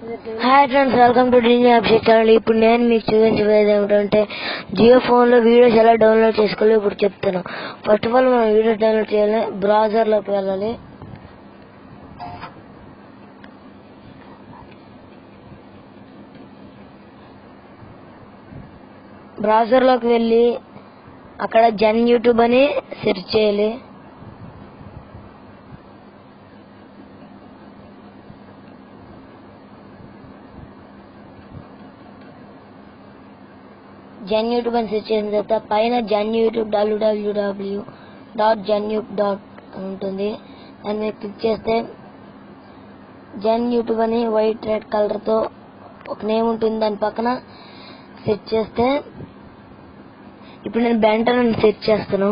Hi friends, welcome to Disney update channel. ఇప్పుడు నేను మీకు చూపించబోయేది ఏమిటంటే జియో ఫోన్లో వీడియోస్ ఎలా డౌన్లోడ్ చేసుకోవాలో ఇప్పుడు చెప్తాను. ఫస్ట్ ఆఫ్ ఆల్ మనం వీడియోస్ డౌన్లోడ్ చేయాలి. బ్రౌజర్లోకి వెళ్ళాలి. బ్రౌజర్లోకి వెళ్ళి అక్కడ జన్ యూట్యూబ్ అని సెర్చ్ చేయాలి. జన్ యూట్యూబ్ అని సెర్చ్ చేసిన తర్వాత పైన జన్ యూట్యూబ్ www.janyub ఉంటుంది. దాని మీద క్లిక్ చేస్తే జన్ యూట్యూబ్ అని వైట్ రెడ్ కలర్తో ఒక నేమ్ ఉంటుంది. దాని పక్కన సెర్చ్ చేస్తే ఇప్పుడు నేను బెంటన్ అని సెర్చ్ చేస్తాను.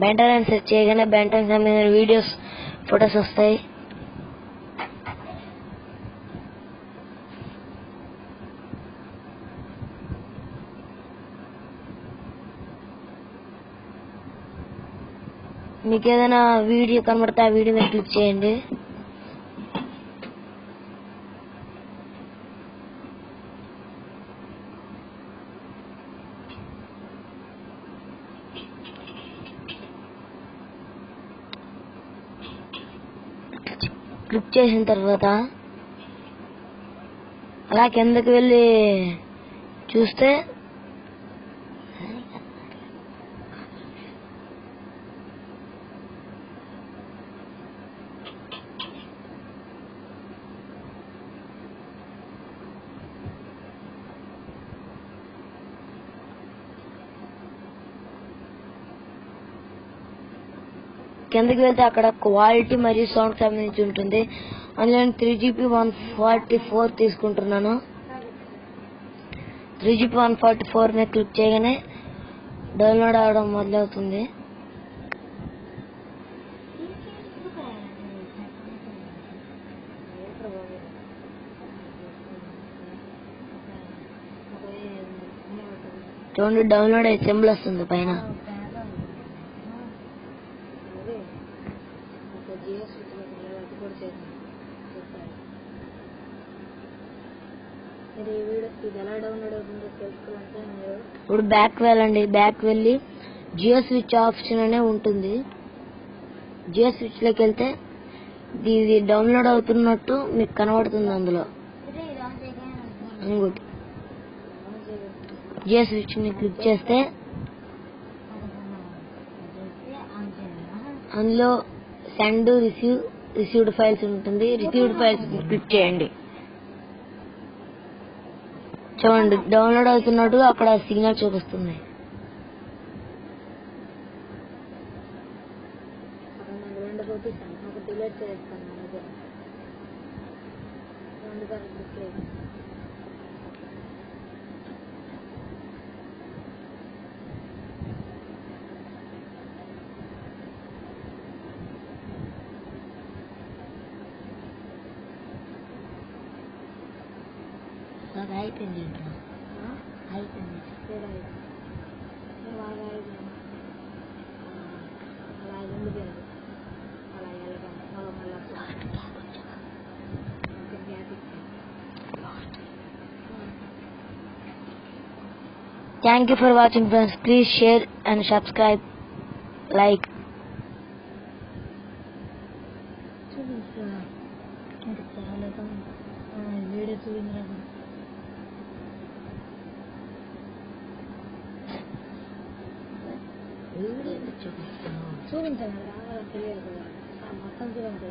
బెంటన్ అని సెర్చ్ చేయగానే బెంటన్ సంబంధించిన వీడియోస్ ఫొటోస్ వస్తాయి. మీకు ఏదైనా వీడియో కనబడితే ఆ వీడియో మీద క్లిక్ చేయండి. క్లిక్ చేసిన తర్వాత అలా కిందకి వెళ్ళి చూస్తే కిందకి వెళ్తే అక్కడ క్వాలిటీ మరియు సౌండ్ సంబంధించి ఉంటుంది. అందులో 3GB 144 తీసుకుంటున్నాను. 3GB 144 మీద క్లిక్ చేయగానే డౌన్లోడ్ అవడం మొదలవుతుంది. చూడండి, డౌన్లోడ్ అయ్యే సింబల్ వస్తుంది పైన. ఇప్పుడు బ్యాక్ వెళ్ళండి. బ్యాక్ వెళ్ళి జియో స్విచ్ ఆప్షన్ అనే ఉంటుంది. జియో స్విచ్ లోకి వెళ్తే ఇది డౌన్లోడ్ అవుతున్నట్టు మీకు కనబడుతుంది. అందులో ఇంకోటి జియో స్విచ్ ని క్లిక్ చేస్తే అందులో సెండ్ రిసీవ్డ్ ఫైల్స్ ఉంటుంది. రిసీవ్డ్ ఫైల్స్ క్లిక్ చేయండి. చూడండి, డౌన్లోడ్ అవుతున్నట్టు అక్కడ సిగ్నల్ చూపిస్తుంది. అయిపోయింది అయిపోయింది. Thank you for watching, friends. Please share and subscribe, like. చూపించండి, తెలియదు మొత్తం చూడండి.